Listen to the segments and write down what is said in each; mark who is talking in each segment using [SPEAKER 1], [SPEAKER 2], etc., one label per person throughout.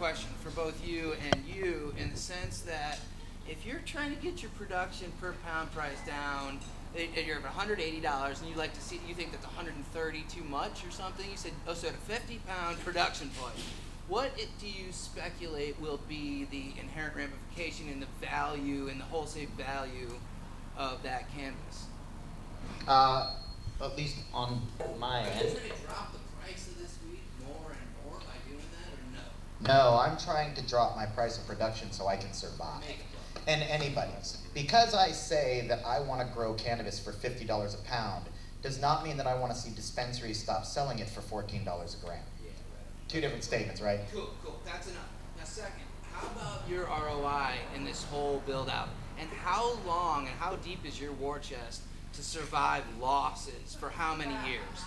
[SPEAKER 1] question for both you and you, in the sense that if you're trying to get your production per pound price down, you're at $180, and you think that's 130 too much or something. You said, so at a 50-pound production point, what do you speculate will be the inherent ramification in the value and the wholesale value of that canvas?
[SPEAKER 2] At least on my end.
[SPEAKER 1] Are you trying to drop the price of this weed more and more by doing that, or no?
[SPEAKER 2] No, I'm trying to drop my price of production so I can survive. And anybody's. Because I say that I want to grow cannabis for $50 a pound does not mean that I want to see dispensaries stop selling it for $14 a gram.
[SPEAKER 1] Yeah, right.
[SPEAKER 2] Two different statements, right?
[SPEAKER 1] Cool. That's enough. Now, second, how about your ROI in this whole build-out? And how long and how deep is your war chest to survive losses for how many years?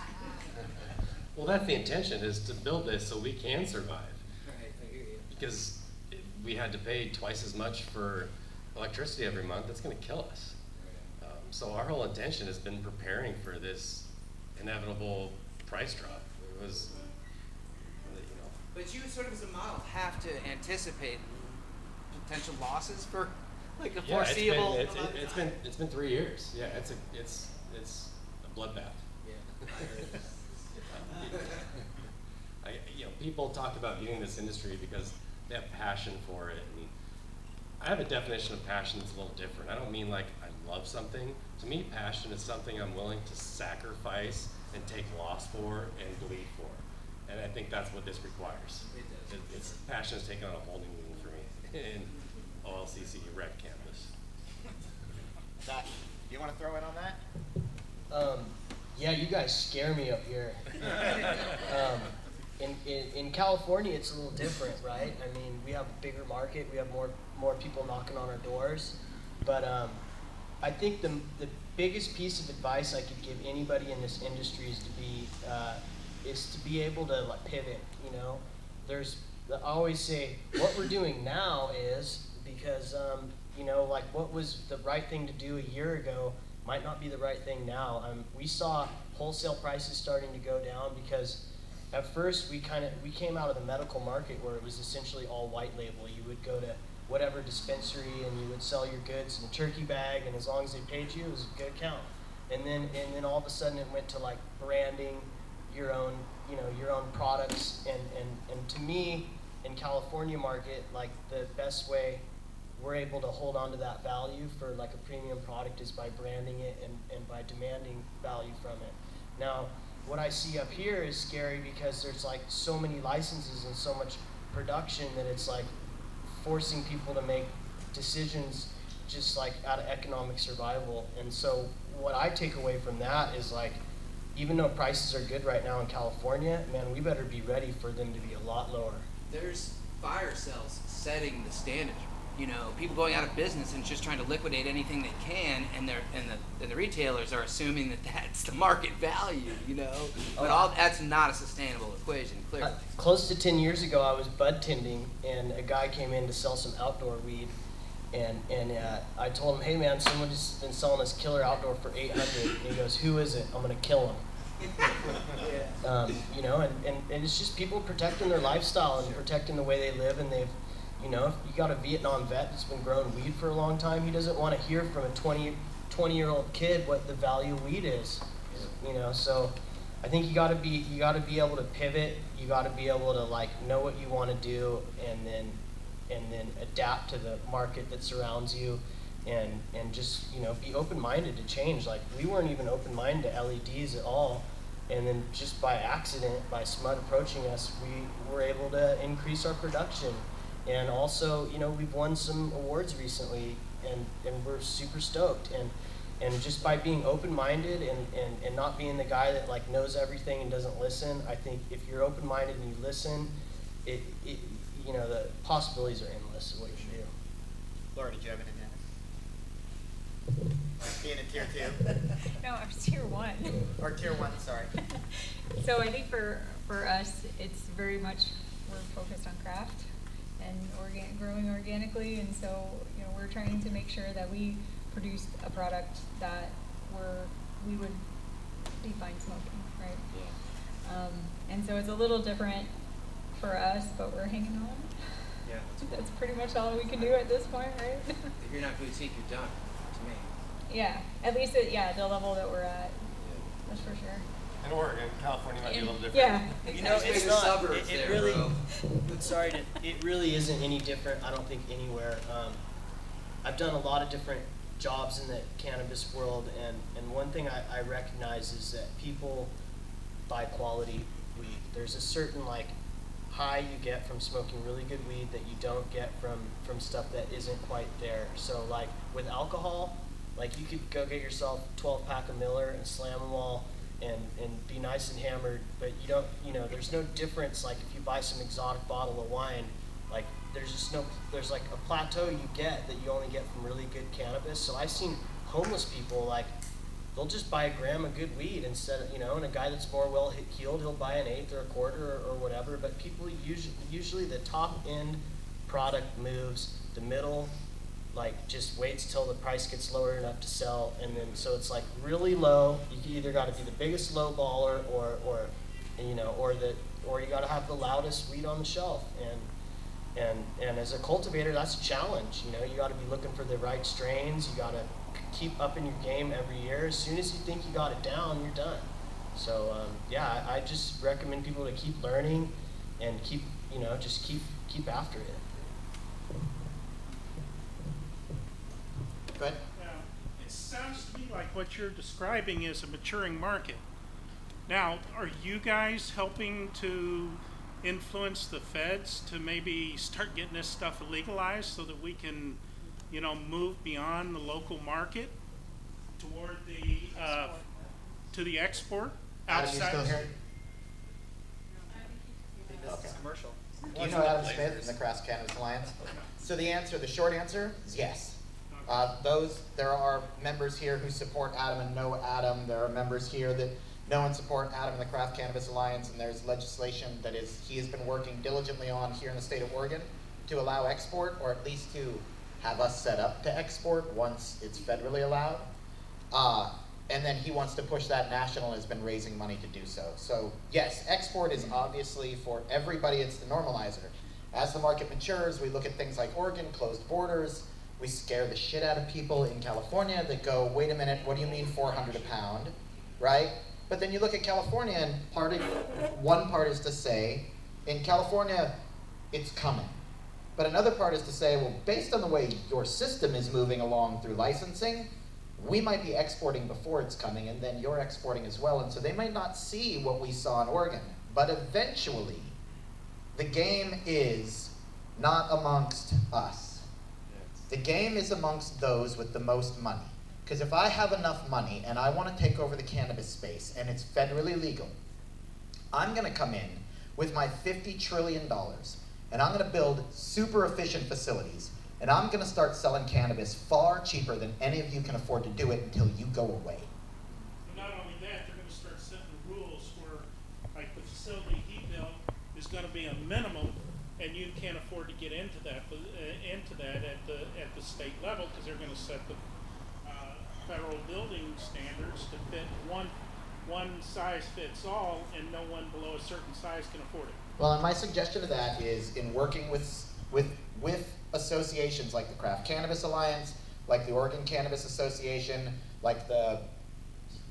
[SPEAKER 3] Well, that's the intention, is to build this so we can survive.
[SPEAKER 1] Right, I hear you.
[SPEAKER 3] Because if we had to pay twice as much for electricity every month, that's going to kill us. So our whole intention has been preparing for this inevitable price drop. It was,
[SPEAKER 1] But you sort of as a model have to anticipate potential losses for like a foreseeable.
[SPEAKER 3] It's been 3 years. Yeah, it's a bloodbath. Yeah. People talk about getting this industry because they have passion for it, and I have a definition of passion that's a little different. I don't mean like I love something. To me, passion is something I'm willing to sacrifice and take loss for and bleed for. And I think that's what this requires. It's passion is taking on a whole new meaning for me in OLCC rec campus.
[SPEAKER 2] Zach, do you want to throw in on that?
[SPEAKER 4] Yeah, you guys scare me up here. In California, it's a little different, right? I mean, we have a bigger market. We have more people knocking on our doors. But I think the biggest piece of advice I could give anybody in this industry is to be able to like pivot. I always say what we're doing now is because like what was the right thing to do a year ago might not be the right thing now. We saw wholesale prices starting to go down because at first we came out of the medical market where it was essentially all white label. You would go to whatever dispensary and you would sell your goods in a turkey bag, and as long as they paid you, it was a good account. And then all of a sudden it went to like branding your own products, and to me in California market, like the best way we're able to hold on to that value for like a premium product is by branding it and by demanding value from it. Now, what I see up here is scary because there's like so many licenses and so much production that it's like forcing people to make decisions just like out of economic survival. And so what I take away from that is like, even though prices are good right now in California, man, we better be ready for them to be a lot lower.
[SPEAKER 1] There's fire sales setting the standard. People going out of business and just trying to liquidate anything they can, and the retailers are assuming that that's the market value. But all that's not a sustainable equation, clearly.
[SPEAKER 4] Close to 10 years ago, I was bud tending, and a guy came in to sell some outdoor weed, and I told him, hey man, someone's been selling this killer outdoor for $800, and he goes, who is it? I'm gonna kill him. And it's just people protecting their lifestyle and protecting the way they live, and they've, if you got a Vietnam vet that's been growing weed for a long time, he doesn't want to hear from a 20-year-old kid what the value of weed is. So I think you got to be able to pivot. You got to be able to like know what you want to do, and then adapt to the market that surrounds you, and just be open-minded to change. Like we weren't even open-minded to LEDs at all, and then just by accident, by Schmitt approaching us, we were able to increase our production. And also, we've won some awards recently, and we're super stoked. And just by being open-minded and not being the guy that like knows everything and doesn't listen, I think if you're open-minded and you listen, the possibilities are endless of what you can do.
[SPEAKER 2] Laura, did you have anything? Being in tier 2?
[SPEAKER 5] No, I'm tier 1.
[SPEAKER 2] Or tier 1, sorry.
[SPEAKER 5] So I think for us, it's very much, we're focused on craft and growing organically, and so we're trying to make sure that we produce a product that we would be fine smoking, right? Yeah. And so it's a little different for us, but we're hanging on.
[SPEAKER 1] Yeah.
[SPEAKER 5] That's pretty much all we can do at this point, right?
[SPEAKER 1] If you're not boutique, you're done, to me.
[SPEAKER 5] Yeah, at least at the level that we're at, that's for sure.
[SPEAKER 3] In Oregon, California might be a little different.
[SPEAKER 5] Yeah,
[SPEAKER 4] You know,
[SPEAKER 5] exactly.
[SPEAKER 4] it's
[SPEAKER 1] Bigger
[SPEAKER 4] not.
[SPEAKER 1] suburbs
[SPEAKER 4] It
[SPEAKER 1] there,
[SPEAKER 4] really.
[SPEAKER 1] bro.
[SPEAKER 4] Sorry, it really isn't any different. I don't think anywhere. I've done a lot of different jobs in the cannabis world, and one thing I recognize is that people buy quality weed. There's a certain like high you get from smoking really good weed that you don't get from stuff that isn't quite there. So like with alcohol, like you could go get yourself 12-pack of Miller and slam them all and be nice and hammered, but you don't, there's no difference. Like if you buy some exotic bottle of wine, like there's like a plateau you get that you only get from really good cannabis. So I've seen homeless people, like they'll just buy a gram of good weed instead of, and a guy that's more well heeled, he'll buy an eighth or a quarter or whatever. But people usually the top end product moves, the middle like just waits till the price gets lower enough to sell, and then so it's like really low. You either got to be the biggest low baller or you got to have the loudest weed on the shelf. And as a cultivator, that's a challenge. You got to be looking for the right strains. You got to keep upping your game every year. As soon as you think you got it down, you're done. So I just recommend people to keep learning and keep after it.
[SPEAKER 2] Go ahead.
[SPEAKER 6] Now, it sounds to me like what you're describing is a maturing market. Now, are you guys helping to influence the feds to maybe start getting this stuff legalized so that we can, move beyond the local market toward the to the export
[SPEAKER 2] Adam, you
[SPEAKER 6] outside?
[SPEAKER 2] still here? Okay.
[SPEAKER 1] Commercial.
[SPEAKER 2] Do you know Adam Schmitt from the Craft Cannabis Alliance? So the short answer is yes. There are members here who support Adam and know Adam. There are members here that know and support Adam and the Craft Cannabis Alliance, and there's legislation that he has been working diligently on here in the state of Oregon to allow export, or at least to have us set up to export once it's federally allowed. And then he wants to push that national and has been raising money to do so. So yes, export is obviously for everybody, it's the normalizer. As the market matures, we look at things like Oregon, closed borders. We scare the shit out of people in California that go, wait a minute, what do you mean 400 a pound, right? But then you look at California, and one part is to say, in California, it's coming. But another part is to say, well, based on the way your system is moving along through licensing, we might be exporting before it's coming, and then you're exporting as well. And so they might not see what we saw in Oregon. But eventually, the game is not amongst us. The game is amongst those with the most money. Because if I have enough money and I want to take over the cannabis space and it's federally legal, I'm going to come in with my $50 trillion and I'm going to build super efficient facilities, and I'm going to start selling cannabis far cheaper than any of you can afford to do it until you go away.
[SPEAKER 6] Not only that, they're going to start setting rules where, like, the facility he built is going to be a minimum, and you can't afford to get into that at the state level, because they're going to set the federal building standards to fit one size fits all, and no one below a certain size can afford it.
[SPEAKER 2] Well, and my suggestion to that is in working with associations like the Craft Cannabis Alliance, like the Oregon Cannabis Association, like the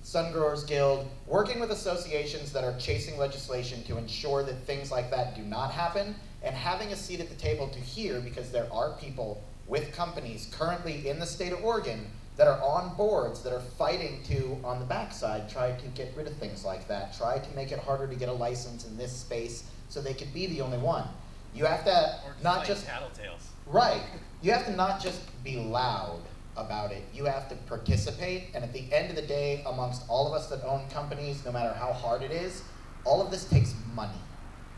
[SPEAKER 2] Sun Growers Guild, working with associations that are chasing legislation to ensure that things like that do not happen, and having a seat at the table to hear, because there are people with companies currently in the state of Oregon that are on boards that are fighting to, on the backside, try to get rid of things like that, try to make it harder to get a license in this space so they can be the only one. You have to not just
[SPEAKER 3] tattletales.
[SPEAKER 2] Right. You have to not just be loud about it. You have to participate. And at the end of the day, amongst all of us that own companies, no matter how hard it is, all of this takes money.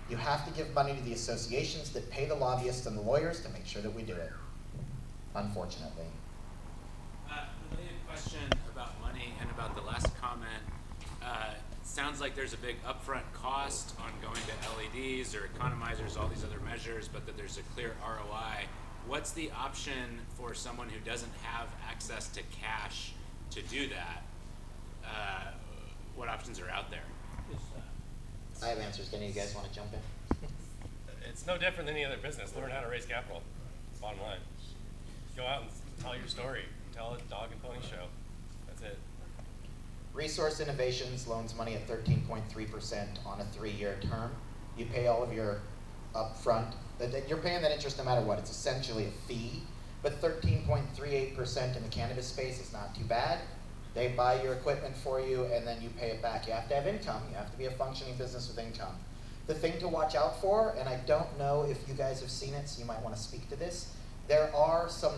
[SPEAKER 2] You have to give money to the associations that pay the lobbyists and the lawyers to make sure that we do it. Unfortunately.
[SPEAKER 7] Related question about money and about the last comment. Sounds like there's a big upfront cost on going to LEDs or economizers, all these other measures, but that there's a clear ROI. What's the option for someone who doesn't have access to cash to do that? What options are out there?
[SPEAKER 2] I have answers. Any of you guys want to jump in?
[SPEAKER 3] it's no different than any other business. Learn how to raise capital. Bottom line. Go out and tell your story. Tell a dog and pony show. That's it.
[SPEAKER 2] Resource Innovations loans money at 13.3% on a 3-year term. You pay all of your upfront. You're paying that interest no matter what. It's essentially a fee. But 13.38% in the cannabis space is not too bad. They buy your equipment for you, and then you pay it back. You have to have income. You have to be a functioning business with income. The thing to watch out for, and I don't know if you guys have seen it, so you might want to speak to this, there are some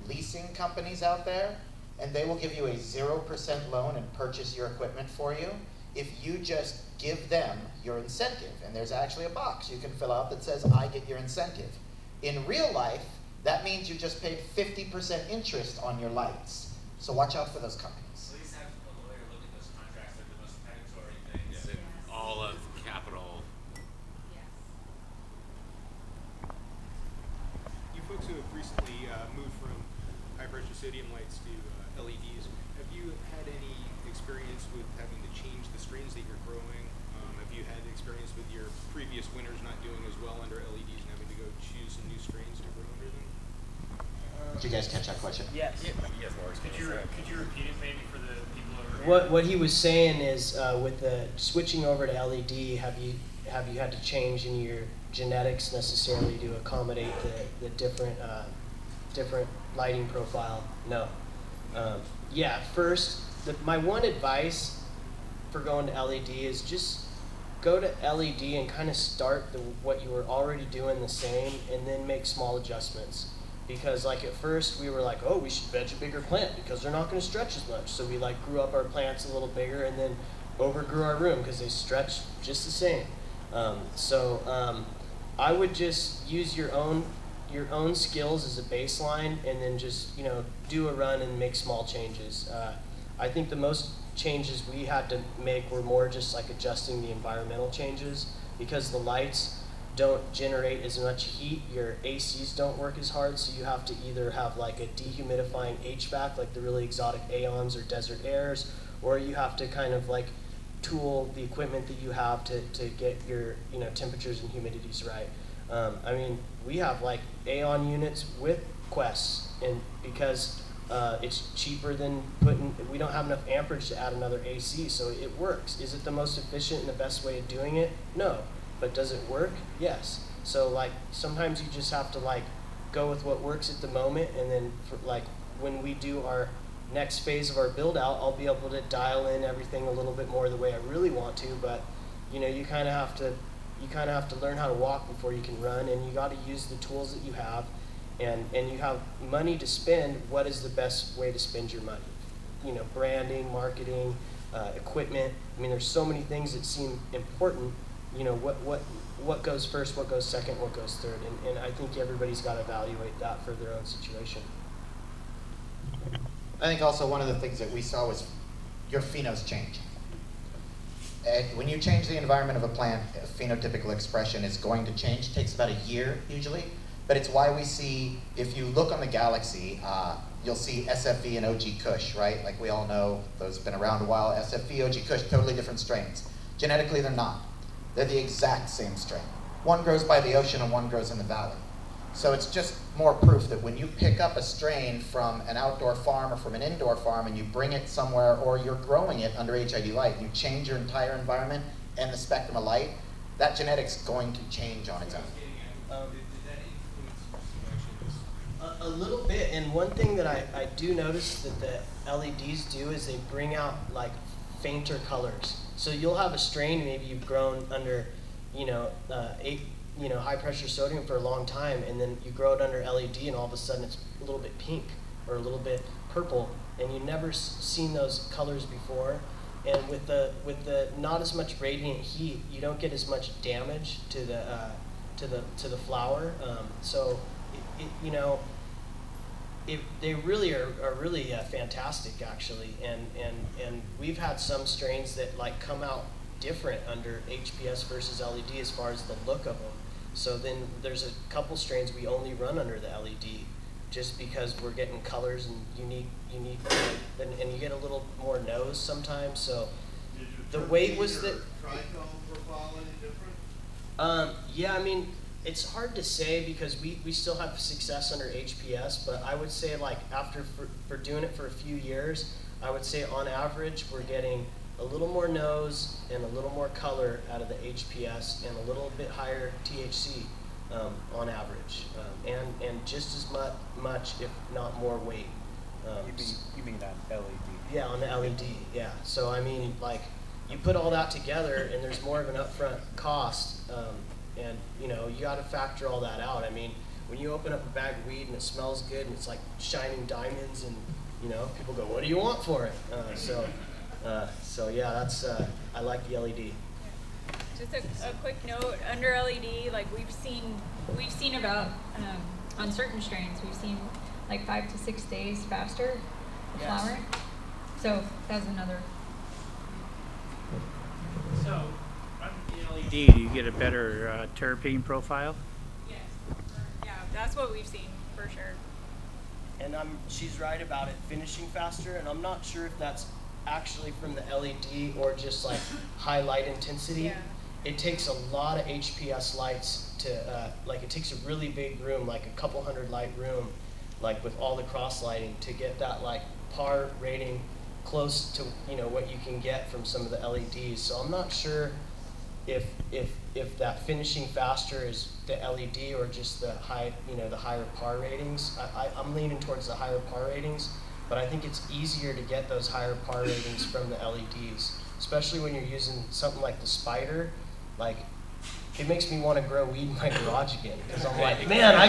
[SPEAKER 2] leasing companies out there, and they will give you a 0% loan and purchase your equipment for you if you just give them your incentive. And there's actually a box you can fill out that says, I get your incentive. In real life, that means you just paid 50% interest on your lights. So watch out for those companies.
[SPEAKER 7] At least have a lawyer look at those contracts. They're the most predatory things in all of capital.
[SPEAKER 8] You folks who have recently moved from high-pressure sodium lights to LEDs, have you had any experience with having to change the strains that you're growing? Have you had experience with your previous winters not doing as well under LEDs and having to go choose some new strains to grow under them?
[SPEAKER 2] Did you guys catch that question?
[SPEAKER 4] Yes.
[SPEAKER 3] Yes, more experience.
[SPEAKER 9] Could you repeat it maybe for the people over here?
[SPEAKER 4] What he was saying is with the switching over to LED, have you had to change in your genetics necessarily to accommodate the different lighting profile? No. Yeah. First, my one advice for going to LED is just go to LED and kind of start what you were already doing the same, and then make small adjustments. Because like at first we were like, oh, we should veg a bigger plant because they're not going to stretch as much. So we like grew up our plants a little bigger and then overgrew our room because they stretch just the same. I would just use your own skills as a baseline, and then just do a run and make small changes. I think the most changes we had to make were more just like adjusting the environmental changes, because the lights don't generate as much heat, your ACs don't work as hard, so you have to either have like a dehumidifying HVAC, like the really exotic Aeons or Desert Airs, or you have to kind of like tool the equipment that you have to get your temperatures and humidities right. I mean, we have like Aeon units with Quests, and because it's cheaper than we don't have enough amperage to add another AC, so it works. Is it the most efficient and the best way of doing it? No. But does it work? Yes. So like sometimes you just have to like go with what works at the moment, and then when we do our next phase of our build out, I'll be able to dial in everything a little bit more the way I really want to. But you kind of have to learn how to walk before you can run, and you got to use the tools that you have, and you have money to spend. What is the best way to spend your money? Branding, marketing, equipment. I mean, there's so many things that seem important. What goes first, what goes second, what goes third, and I think everybody's got to evaluate that for their own situation.
[SPEAKER 2] I think also one of the things that we saw was your phenos change. When you change the environment of a plant, a phenotypical expression is going to change. It takes about a year usually, but it's why we see, if you look on the galaxy, you'll see SFV and OG Kush, right? Like we all know, those have been around a while. SFV, OG Kush, totally different strains. Genetically, they're not. They're the exact same strain. One grows by the ocean and one grows in the valley. So it's just more proof that when you pick up a strain from an outdoor farm or from an indoor farm and you bring it somewhere, or you're growing it under HID light, you change your entire environment and the spectrum of light, that genetic's going to change on its own.
[SPEAKER 8] Did that influence your selections?
[SPEAKER 4] A little bit, and one thing that I do notice that the LEDs do is they bring out like fainter colors. So you'll have a strain maybe you've grown under, high pressure sodium for a long time, and then you grow it under LED, and all of a sudden it's a little bit pink or a little bit purple, and you've never seen those colors before. And with the not as much radiant heat, you don't get as much damage to the flower. So they really are really fantastic actually, and we've had some strains that like come out different under HPS versus LED as far as the look of them. So then there's a couple strains we only run under the LED, just because we're getting colors and unique, and you get a little more nose sometimes. So the weight was that.
[SPEAKER 10] Tritone profile any different?
[SPEAKER 4] Yeah, I mean, It's hard to say because we still have success under HPS, but I would say like after for doing it for a few years, I would say on average we're getting a little more nose and a little more color out of the HPS and a little bit higher THC on average, and just as much if not more weight.
[SPEAKER 10] You mean that LED?
[SPEAKER 4] Yeah, on the LED, yeah. So I mean, like, you put all that together and there's more of an upfront cost, and you know, you gotta factor all that out. I mean, when you open up a bag of weed and it smells good and it's like shining diamonds and, you know, people go, what do you want for it? So yeah, that's, I like the LED.
[SPEAKER 5] Just a quick note, under LED, like we've seen about, on certain strains, we've seen like 5 to 6 days faster
[SPEAKER 4] Yes.
[SPEAKER 5] flowering. So that's another.
[SPEAKER 9] So, under the LED, do you get a better terpene profile?
[SPEAKER 5] Yes. Yeah, that's what we've seen for sure.
[SPEAKER 4] And she's right about it finishing faster, and I'm not sure if that's actually from the LED or just like high light intensity.
[SPEAKER 5] Yeah.
[SPEAKER 4] It takes a lot of HPS lights to, like it takes a really big room, like a couple hundred light room, like with all the cross lighting to get that like par rating close to, you know, what you can get from some of the LEDs. So I'm not sure if that finishing faster is the LED or just the high, you know, the higher par ratings. I'm leaning towards the higher par ratings, but I think it's easier to get those higher par ratings from the LEDs, especially when you're using something like the Spider. Like, it makes me want to grow weed in my garage again, because I'm like, man, I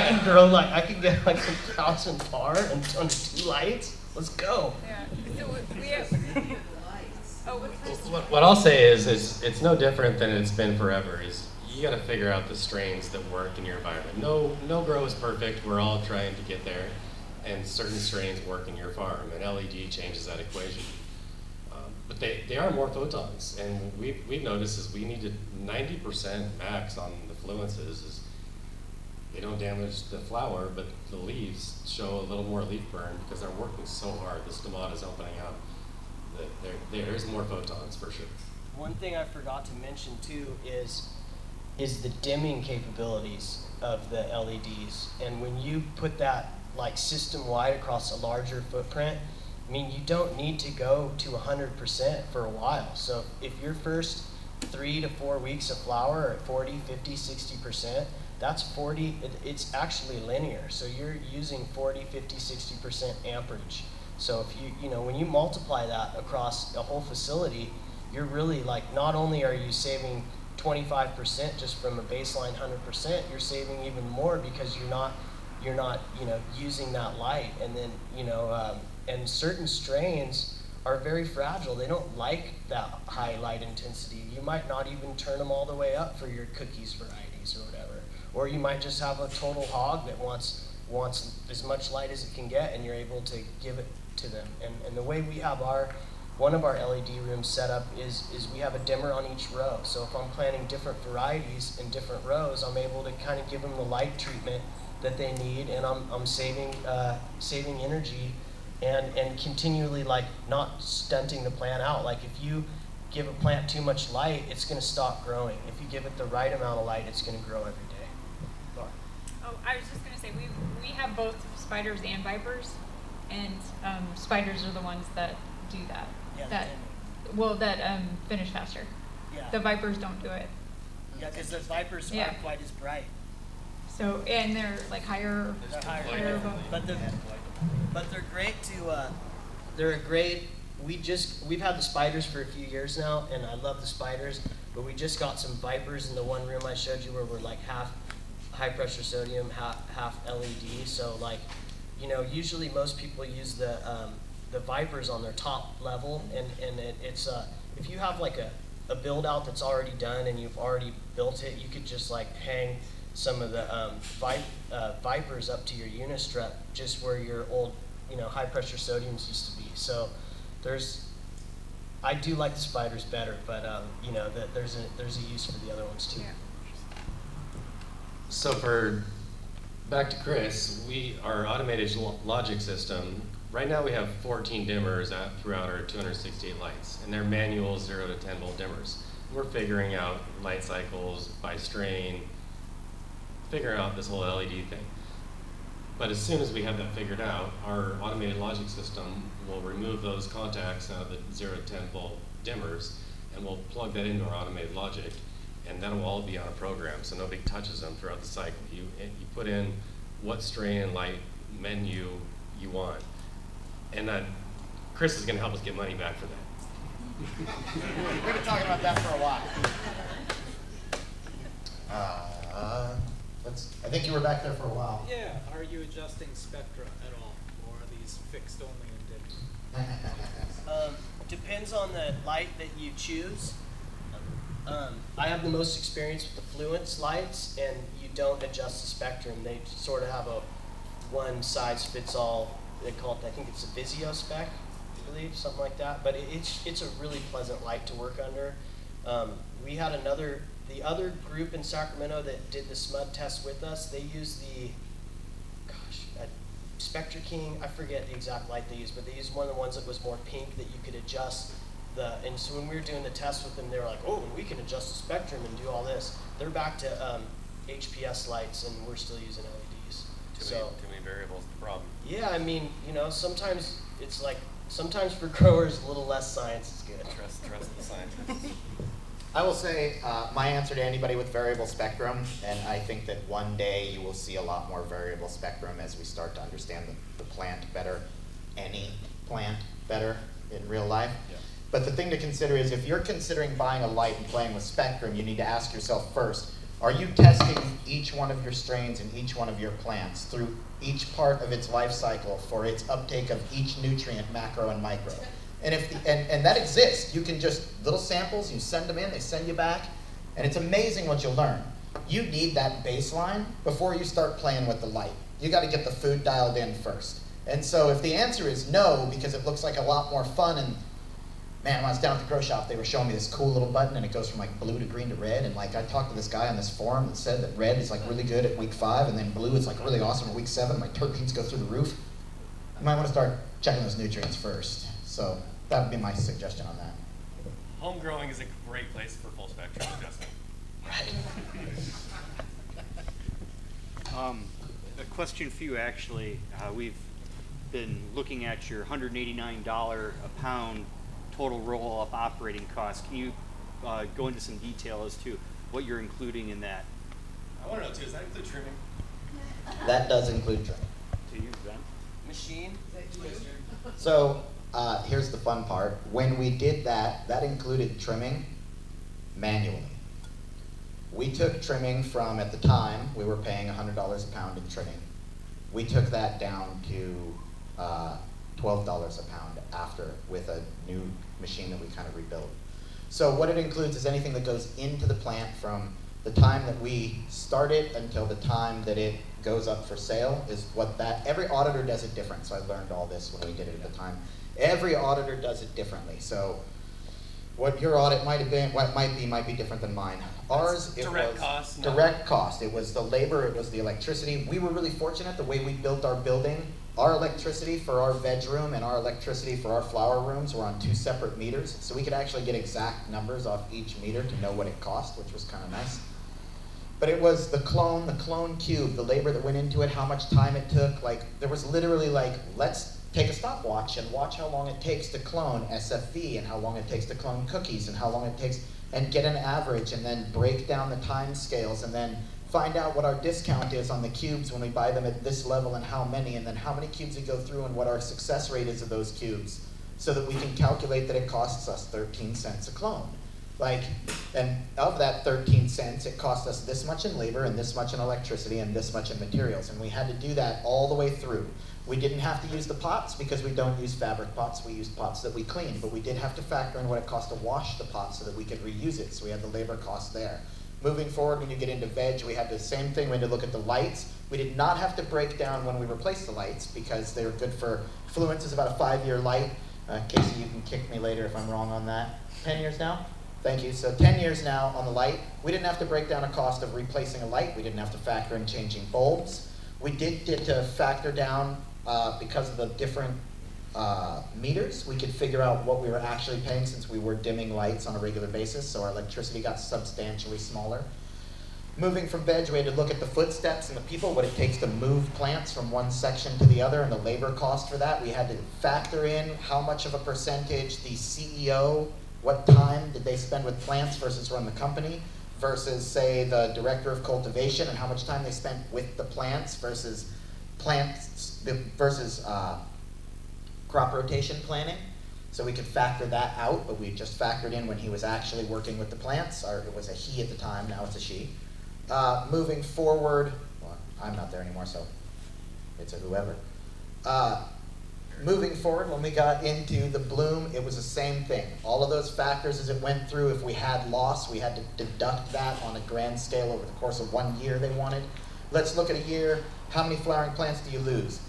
[SPEAKER 4] can get like 1,000 par and under 2 lights. Let's go.
[SPEAKER 5] Yeah. So we have. Oh,
[SPEAKER 3] What I'll say is it's no different than it's been forever. Is you got to figure out the strains that work in your environment. No grow is perfect. We're all trying to get there, and certain strains work in your farm, and LED changes that equation. But they are more photons, and we've noticed is we need to 90% max on the fluences. Is they don't damage the flower, but the leaves show a little more leaf burn because they're working so hard. The stomata is opening up. There's more photons for sure.
[SPEAKER 4] One thing I forgot to mention too is the dimming capabilities of the LEDs. And when you put that like system wide across a larger footprint, I mean, you don't need to go to 100% for a while. So if your first 3 to 4 weeks of flower are at 40, 50, 60%, that's 40, it's actually linear. So you're using 40, 50, 60% amperage. So if you know, when you multiply that across a whole facility, you're really like, not only are you saving 25% just from a baseline 100%, you're saving even more because you're not, you know, using that light. And then, you know, and certain strains are very fragile. They don't like that high light intensity. You might not even turn them all the way up for your cookies varieties or whatever. Or you might just have a total hog that wants as much light as it can get, and you're able to give it to them. And the way we have one of our LED rooms set up is we have a dimmer on each row. So if I'm planting different varieties in different rows, I'm able to kind of give them the light treatment that they need, and I'm saving energy and continually like not stunting the plant out. Like if you give a plant too much light, it's going to stop growing. If you give it the right amount of light, it's going to grow every day. Laura.
[SPEAKER 5] Oh, I was just gonna say we have both spiders and vipers, and spiders are the ones that do that.
[SPEAKER 4] Yeah,
[SPEAKER 5] that finish faster.
[SPEAKER 4] Yeah.
[SPEAKER 5] The vipers don't do it.
[SPEAKER 4] Yeah, because the vipers
[SPEAKER 5] Yeah.
[SPEAKER 4] aren't quite as bright.
[SPEAKER 5] So and they're like higher.
[SPEAKER 4] They're higher.
[SPEAKER 5] Higher
[SPEAKER 4] But they're great to. They're a great. We've had the spiders for a few years now, and I love the spiders. But we just got some vipers in the one room I showed you where we're like half high pressure sodium, half LED. So like, you know, usually most people use the vipers on their top level, and it's if you have like a build out that's already done and you've already built it, you could just like hang some of the vipers up to your unistrut, just where your old, you know, high pressure sodiums used to be. So I do like the spiders better, but you know, there's a use for the other ones too.
[SPEAKER 5] Yeah.
[SPEAKER 3] So back to Chris, our automated logic system, right now we have 14 dimmers throughout our 268 lights, and they're manual 0 to 10 volt dimmers. We're figuring out light cycles by strain, figuring out this whole LED thing. But as soon as we have that figured out, our automated logic system will remove those contacts out of the 0 to 10 volt dimmers, and we'll plug that into our automated logic, and that'll all be on a program, so nobody touches them throughout the cycle. You put in what strain and light menu you want, and then Chris is going to help us get money back for that.
[SPEAKER 2] We've been talking about that for a while. I think you were back there for a while.
[SPEAKER 11] Yeah, are you adjusting spectra at all, or are these fixed only and dimmed?
[SPEAKER 4] Depends on the light that you choose. I have the most experience with the Fluence lights, and you don't adjust the spectrum. They sort of have a one size fits all. They call it, I think it's a Vizio spec, I believe, something like that. But it's a really pleasant light to work under. We had the other group in Sacramento that did the SMUD test with us. They used the, Spectra King. I forget the exact light they used, but they used one of the ones that was more pink that you could adjust. And so when we were doing the test with them, they were like, "Oh, we can adjust the spectrum and do all this." They're back to HPS lights, and we're still using LEDs.
[SPEAKER 3] Too many variables is the problem.
[SPEAKER 4] Yeah, I mean, sometimes it's like, sometimes for growers, a little less science is good.
[SPEAKER 3] Trust the scientists.
[SPEAKER 2] I will say my answer to anybody with variable spectrum, and I think that one day you will see a lot more variable spectrum as we start to understand the plant better, any plant better in real life.
[SPEAKER 3] Yeah.
[SPEAKER 2] But the thing to consider is if you're considering buying a light and playing with spectrum, you need to ask yourself first, are you testing each one of your strains and each one of your plants through each part of its life cycle for its uptake of each nutrient, macro and micro? And and that exists. You can just, little samples, you send them in, they send you back, and it's amazing what you'll learn. You need that baseline before you start playing with the light. You got to get the food dialed in first. And so if the answer is no, because it looks like a lot more fun, and man, when I was down at the grow shop, they were showing me this cool little button, and it goes from like blue to green to red, and like I talked to this guy on this forum that said that red is like really good at week 5, and then blue is like really awesome at week 7, my terpenes go through the roof. You might want to start checking those nutrients first. So that would be my suggestion on that.
[SPEAKER 3] Home growing is a great place for full spectrum adjusting.
[SPEAKER 2] Right.
[SPEAKER 10] A question for you, actually. We've been looking at your $189 a pound total roll-off operating cost. Can you go into some detail as to what you're including in that?
[SPEAKER 3] I want to know too, does that include trimming?
[SPEAKER 2] That does include trimming.
[SPEAKER 10] To you, Ben?
[SPEAKER 1] Machine.
[SPEAKER 2] So here's the fun part. When we did that, that included trimming manually. We took trimming from, at the time, we were paying $100 a pound in trimming. We took that down to $12 a pound after, with a new machine that we kind of rebuilt. So what it includes is anything that goes into the plant from the time that we start it until the time that it goes up for sale is what that, every auditor does it different. So I learned all this when we did it at the time. Every auditor does it differently. So what your audit might have been, what it might be different than mine. Ours, it
[SPEAKER 3] direct
[SPEAKER 2] was
[SPEAKER 3] cost,
[SPEAKER 2] direct cost. It was the labor, it was the electricity. We were really fortunate the way we built our building. Our electricity for our veg room and our electricity for our flower rooms were on 2 separate meters. So we could actually get exact numbers off each meter to know what it cost, which was kind of nice. But it was the clone cube, the labor that went into it, how much time it took. Like, there was literally like, let's take a stopwatch and watch how long it takes to clone SFV and how long it takes to clone cookies and how long it takes, and get an average and then break down the time scales and then find out what our discount is on the cubes when we buy them at this level and how many, and then how many cubes we go through and what our success rate is of those cubes, so that we can calculate that it costs us 13 cents a clone. Like, and of that 13 cents, it cost us this much in labor and this much in electricity and this much in materials, and we had to do that all the way through. We didn't have to use the pots because we don't use fabric pots, we used pots that we clean, but we did have to factor in what it cost to wash the pots so that we could reuse it, so we had the labor cost there. Moving forward, when you get into veg, we had the same thing. We had to look at the lights. We did not have to break down when we replaced the lights because they were good for, Fluence is about a 5-year light. Casey, you can kick me later if I'm wrong on that. 10 years now? Thank you. So 10 years now on the light. We didn't have to break down a cost of replacing a light. We didn't have to factor in changing bulbs. We did get to factor down, because of the different meters, we could figure out what we were actually paying since we were dimming lights on a regular basis, so our electricity got substantially smaller. Moving from veg, we had to look at the footsteps and the people, what it takes to move plants from one section to the other and the labor cost for that. We had to factor in how much of a percentage the CEO, what time did they spend with plants versus run the company, versus say the director of cultivation and how much time they spent with the plants versus crop rotation planning. So we could factor that out, but we just factored in when he was actually working with the plants, or it was a he at the time, now it's a she. Moving forward, well, I'm not there anymore, so it's a whoever. Moving forward, when we got into the bloom, it was the same thing. All of those factors as it went through, if we had loss, we had to deduct that on a grand scale over the course of 1 year they wanted. Let's look at a year. How many flowering plants do you lose?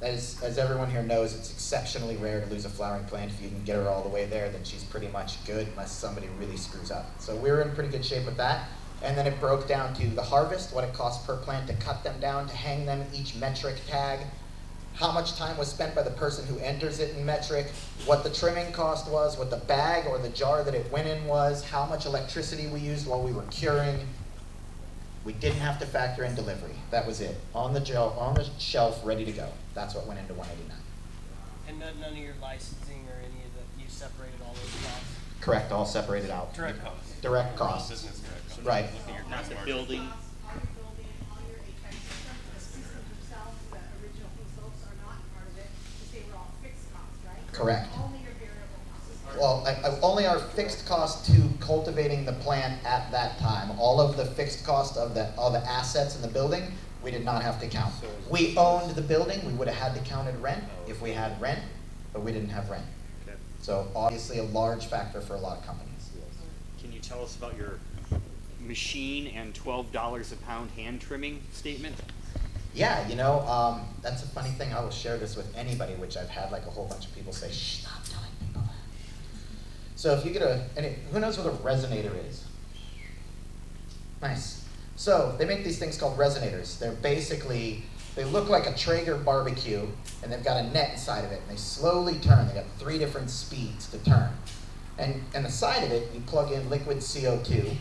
[SPEAKER 2] As everyone here knows, it's exceptionally rare to lose a flowering plant. If you can get her all the way there, then she's pretty much good unless somebody really screws up. So we were in pretty good shape with that. And then it broke down to the harvest, what it costs per plant to cut them down, to hang them, each metric tag, how much time was spent by the person who enters it in metric, what the trimming cost was, what the bag or the jar that it went in was, how much electricity we used while we were curing. We didn't have to factor in delivery. That was it. On the shelf, ready to go. That's what went into 189.
[SPEAKER 4] And none of your licensing or any of the, you separated all those costs?
[SPEAKER 2] Correct, all separated out.
[SPEAKER 3] Direct costs.
[SPEAKER 2] Direct costs.
[SPEAKER 3] Business direct costs.
[SPEAKER 2] Right.
[SPEAKER 3] Looking at your
[SPEAKER 10] Not
[SPEAKER 3] gross
[SPEAKER 10] the
[SPEAKER 3] margin.
[SPEAKER 10] building.
[SPEAKER 12] All your building, all your HVAC systems, the systems themselves, the original consults are not part of it, because they were all fixed costs, right?
[SPEAKER 2] Correct.
[SPEAKER 12] Only your variable costs.
[SPEAKER 2] Well, only our fixed cost to cultivating the plant at that time. All of the fixed cost of all the assets in the building, we did not have to count. We owned the building, we would have had to count rent if we had rent, but we didn't have rent.
[SPEAKER 10] Okay.
[SPEAKER 2] So obviously a large factor for a lot of companies.
[SPEAKER 10] Can you tell us about your machine and $12 a pound hand trimming statement?
[SPEAKER 2] Yeah, that's a funny thing. I will share this with anybody, which I've had like a whole bunch of people say, shh, stop telling people that. So if you get who knows what a resonator is? Nice. So they make these things called resonators. They look like a Traeger barbecue, and they've got a net inside of it, and they slowly turn. They got 3 different speeds to turn. And the side of it, you plug in liquid CO2.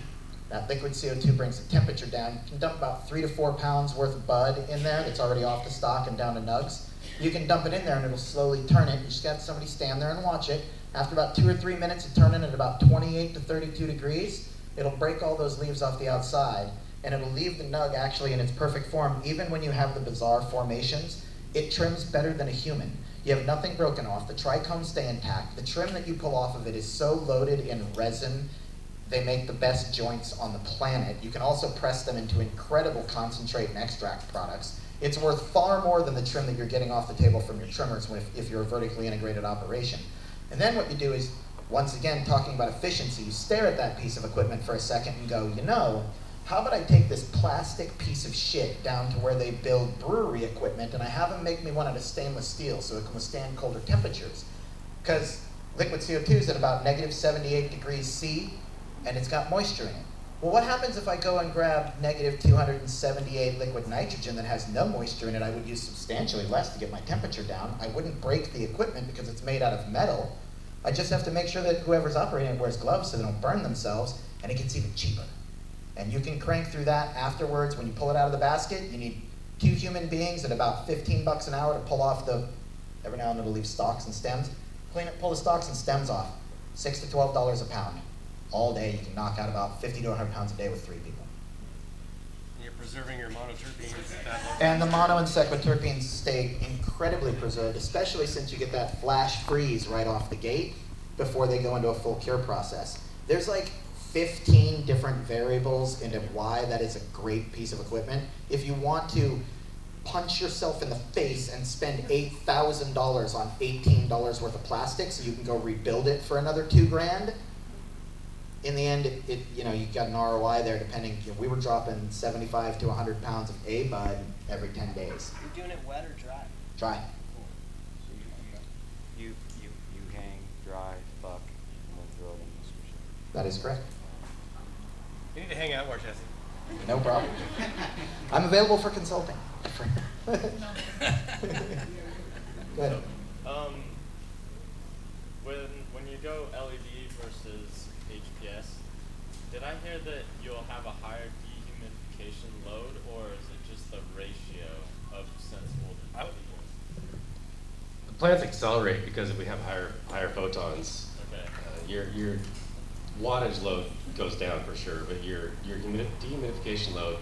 [SPEAKER 2] That liquid CO2 brings the temperature down. You can dump about 3 to 4 pounds worth of bud in there that's already off the stock and down to nugs. You can dump it in there and it'll slowly turn it. You just got somebody stand there and watch it. After about 2 or 3 minutes of turning at about 28 to 32 degrees, it'll break all those leaves off the outside, and it'll leave the nug actually in its perfect form. Even when you have the bizarre formations, it trims better than a human. You have nothing broken off. The trichomes stay intact. The trim that you pull off of it is so loaded in resin, they make the best joints on the planet. You can also press them into incredible concentrate and extract products. It's worth far more than the trim that you're getting off the table from your trimmers if you're a vertically integrated operation. And then what you do is, once again, talking about efficiency, you stare at that piece of equipment for a second and go, how about I take this plastic piece of shit down to where they build brewery equipment, and I have them make me one out of stainless steel so it can withstand colder temperatures. Because liquid CO2 is at about negative 78 degrees C, and it's got moisture in it. Well, what happens if I go and grab negative 278 liquid nitrogen that has no moisture in it? I would use substantially less to get my temperature down. I wouldn't break the equipment because it's made out of metal. I just have to make sure that whoever's operating it wears gloves so they don't burn themselves, and it gets even cheaper. And you can crank through that afterwards. When you pull it out of the basket, you need 2 human beings at about 15 bucks an hour to pull off every now and then it'll leave stalks and stems. Clean it, pull the stalks and stems off. $6 to $12 a pound. All day, you can knock out about 50 to 100 pounds a day with 3 people.
[SPEAKER 3] And you're preserving your monoterpenes at that level.
[SPEAKER 2] And the mono and sequiterpenes stay incredibly preserved, especially since you get that flash freeze right off the gate before they go into a full cure process. There's like 15 different variables into why that is a great piece of equipment. If you want to punch yourself in the face and spend $8,000 on $18 worth of plastic so you can go rebuild it for another $2,000, in the end, you got an ROI there depending. We were dropping 75 to 100 pounds of A-bud every 10 days.
[SPEAKER 4] You're doing it wet or dry?
[SPEAKER 2] Dry.
[SPEAKER 10] You hang, dry, fuck, and then throw it in the swisher.
[SPEAKER 2] That is correct.
[SPEAKER 3] You need to hang out more, Jesse.
[SPEAKER 2] No problem. I'm available for consulting. Go ahead.
[SPEAKER 13] When you go LED versus HPS, did I hear that you'll have a higher dehumidification dehumidification load, or is it just the ratio of sensible to
[SPEAKER 3] The plants accelerate because we have higher photons.
[SPEAKER 13] Okay.
[SPEAKER 3] Your wattage load goes down for sure, but your dehumidification load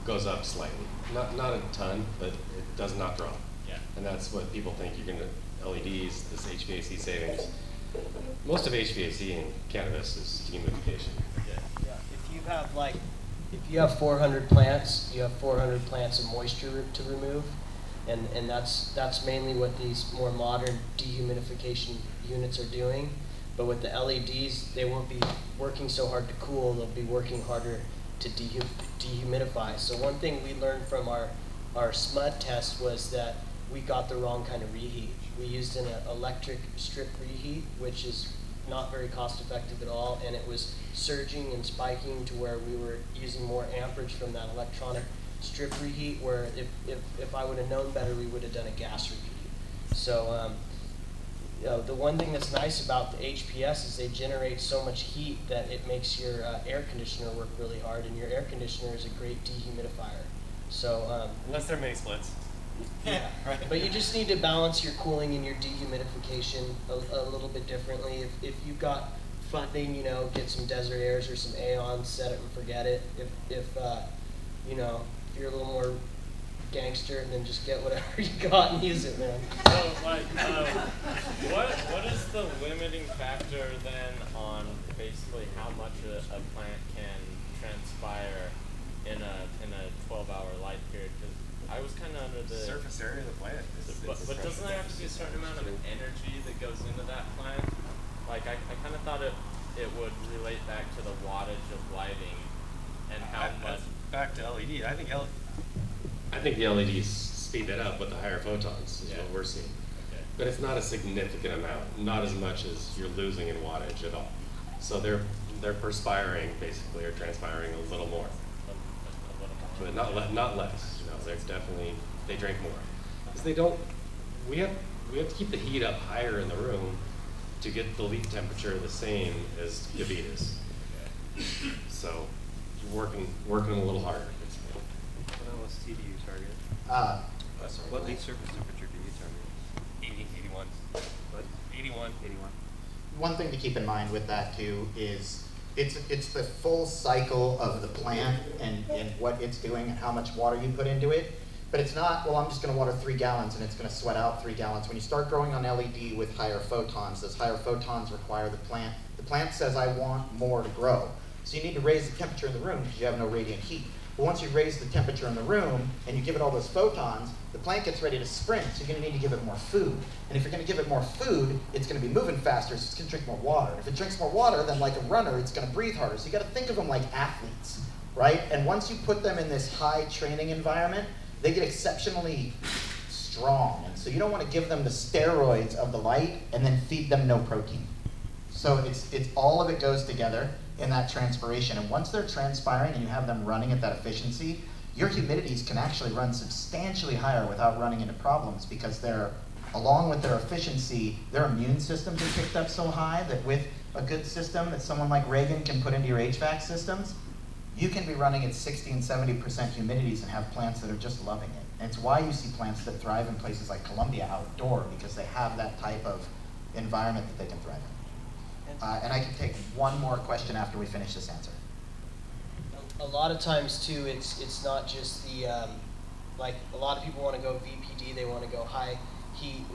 [SPEAKER 3] goes up slightly. Not a ton, but it does not drop.
[SPEAKER 13] Yeah.
[SPEAKER 3] And that's what people think you're gonna LEDs, this HVAC savings. Most of HVAC in cannabis is dehumidification.
[SPEAKER 13] Yeah.
[SPEAKER 4] Yeah, if you have 400 plants, you have 400 plants of moisture to remove, and that's mainly what these more modern dehumidification units are doing. But with the LEDs, they won't be working so hard to cool, they'll be working harder to dehumidify. So one thing we learned from our Schmitt test was that we got the wrong kind of reheat. We used an electric strip reheat, which is not very cost effective at all, and it was surging and spiking to where we were using more amperage from that electronic strip reheat, where if I would have known better, we would have done a gas reheat. So the one thing that's nice about the HPS is they generate so much heat that it makes your air conditioner work really hard, and your air conditioner is a great dehumidifier. So
[SPEAKER 3] Unless they're mini splits.
[SPEAKER 4] yeah, right. But you just need to balance your cooling and your dehumidification a little bit differently. If you've got funding, get some Desert Airs or some Aeons, set it and forget it. If you're a little more gangster, then just get whatever you got and use it, man.
[SPEAKER 13] So, what is the limiting factor then on basically how much a plant can transpire in a 12-hour light period? Because I was kind of under the
[SPEAKER 3] surface area of the plant.
[SPEAKER 13] But doesn't there have to be a certain amount of energy that goes into that plant? Like I kind of thought it would relate back to the wattage of lighting and how much.
[SPEAKER 3] Back to LED. I think the LEDs speed that up with the higher photons is what we're seeing.
[SPEAKER 13] Okay.
[SPEAKER 3] But it's not a significant amount, not as much as you're losing in wattage at all. So they're perspiring basically, or transpiring a little more, but not less. They're definitely, they drink more because they don't. We have to keep the heat up higher in the room to get the leaf temperature the same as Gavita's. So you're working a little harder.
[SPEAKER 10] What LST do you target? What leaf surface temperature do you target?
[SPEAKER 3] 81. What? 81.
[SPEAKER 2] One thing to keep in mind with that too is it's the full cycle of the plant and what it's doing and how much water you put into it. But it's not, well, I'm just going to water 3 gallons and it's going to sweat out 3 gallons. When you start growing on LED with higher photons, those higher photons require the plant says, I want more to grow. So you need to raise the temperature in the room because you have no radiant heat. But once you raise the temperature in the room and you give it all those photons, the plant gets ready to sprint, so you're going to need to give it more food. And if you're going to give it more food, it's going to be moving faster, so it's going to drink more water. If it drinks more water, then like a runner, it's going to breathe harder. So you got to think of them like athletes, right? And once you put them in this high training environment, they get exceptionally strong. And so you don't want to give them the steroids of the light and then feed them no protein. So it's all of it goes together in that transpiration. And once they're transpiring and you have them running at that efficiency, your humidities can actually run substantially higher without running into problems because along with their efficiency, their immune systems are picked up so high that with a good system that someone like Reagan can put into your HVAC systems, you can be running at 60 and 70% humidities and have plants that are just loving it. And it's why you see plants that thrive in places like Colombia outdoor, because they have that type of environment that they can thrive in. And I can take one more question after we finish this answer.
[SPEAKER 4] A lot of times too, it's not just the like a lot of people want to go VPD, they want to go high heat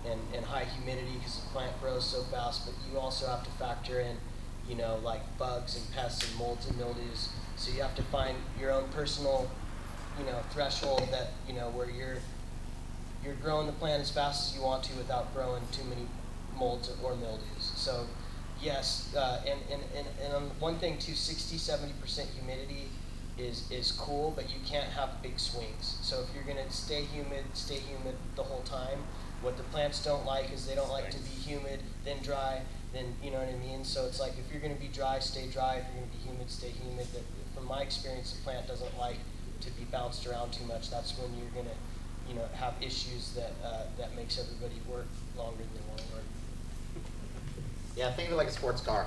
[SPEAKER 4] and high humidity because the plant grows so fast. But you also have to factor in, like bugs and pests and molds and mildews. So you have to find your own personal, threshold that where you're growing the plant as fast as you want to without growing too many molds or mildews. So yes, and on one thing too, 60-70% humidity is cool, but you can't have big swings. So if you're gonna stay humid the whole time. What the plants don't like is they don't like to be humid, then dry, then you know what I mean. So it's like if you're gonna be dry, stay dry. If you're gonna be humid, stay humid. From my experience, the plant doesn't like to be bounced around too much. That's when you're gonna have issues that makes everybody work longer than they want to work.
[SPEAKER 2] Yeah, think of it like a sports car.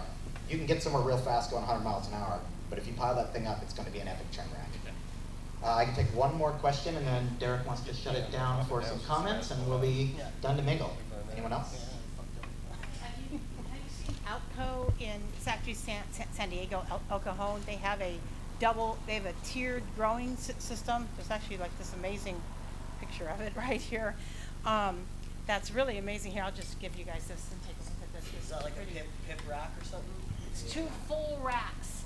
[SPEAKER 2] You can get somewhere real fast going 100 miles an hour, But if you pile that thing up, it's going to be an epic train wreck. I can take one more question, and then Derek wants to shut it down for some comments, and we'll be done to mingle. Anyone else?
[SPEAKER 12] Have you seen Outco it's actually San Diego, El Cajon? They have a tiered growing system. There's actually like this amazing picture of it right here. That's really amazing. Here, I'll just give you guys this and take a look at this.
[SPEAKER 4] Is that like a pip rack or something?
[SPEAKER 12] It's 2 full racks.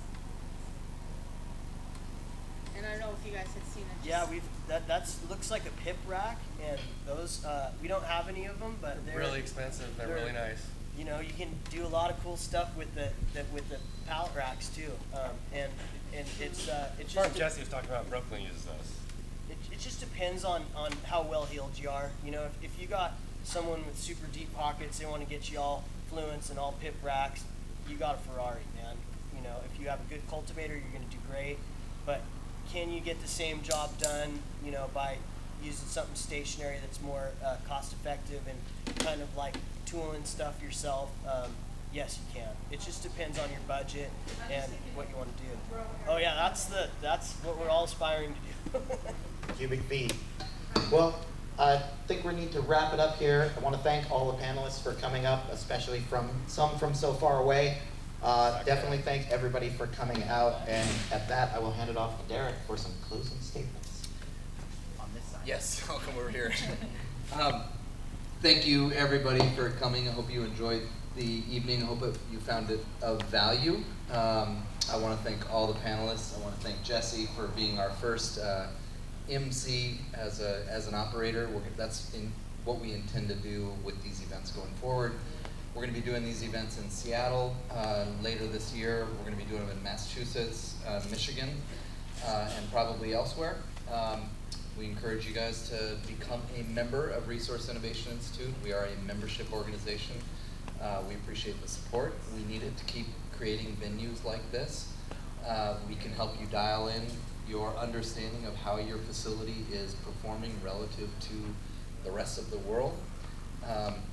[SPEAKER 12] And I don't know if you guys had seen it.
[SPEAKER 4] Yeah, that's looks like a pip rack, and those we don't have any of them, but they're
[SPEAKER 3] really expensive. They're really nice.
[SPEAKER 4] You know, you can do a lot of cool stuff with the pallet racks too, and it's just
[SPEAKER 3] Jesse was talking about Brooklyn uses those.
[SPEAKER 4] it just depends on how well heeled you are. You know, if you got someone with super deep pockets, they want to get you all fluence and all pip racks, you got a Ferrari, man. You know, if you have a good cultivator, you're going to do great. But can you get the same job done, you know, by using something stationary that's more cost effective and kind of like tooling stuff yourself? Yes, you can. It just depends on your budget and what you want to do. Oh yeah, that's what we're all aspiring to do.
[SPEAKER 2] Cubic feet. Well, I think we need to wrap it up here. I want to thank all the panelists for coming up, especially some from so far away. Definitely thank everybody for coming out, and at that I will hand it off to Derek for some closing statements. On this side.
[SPEAKER 1] Yes, I'll come over here. Thank you everybody for coming. I hope you enjoyed the evening. I hope you found it of value. I want to thank all the panelists. I want to thank Jesse for being our first MC as an operator. That's what we intend to do with these events going forward. We're going to be doing these events in Seattle later this year. We're going to be doing them in Massachusetts, Michigan, and probably elsewhere. We encourage you guys to become a member of Resource Innovation Institute. We are a membership organization. We appreciate the support. We need it to keep creating venues like this. We can help you dial in your understanding of how your facility is performing relative to the rest of the world.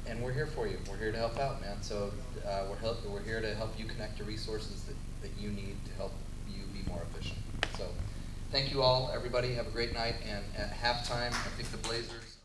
[SPEAKER 1] And we're here for you. We're here to help out, man. So we're here to help you connect to resources that you need to help you be more efficient. So thank you all, everybody. Have a great night. And at halftime, I think the Blazers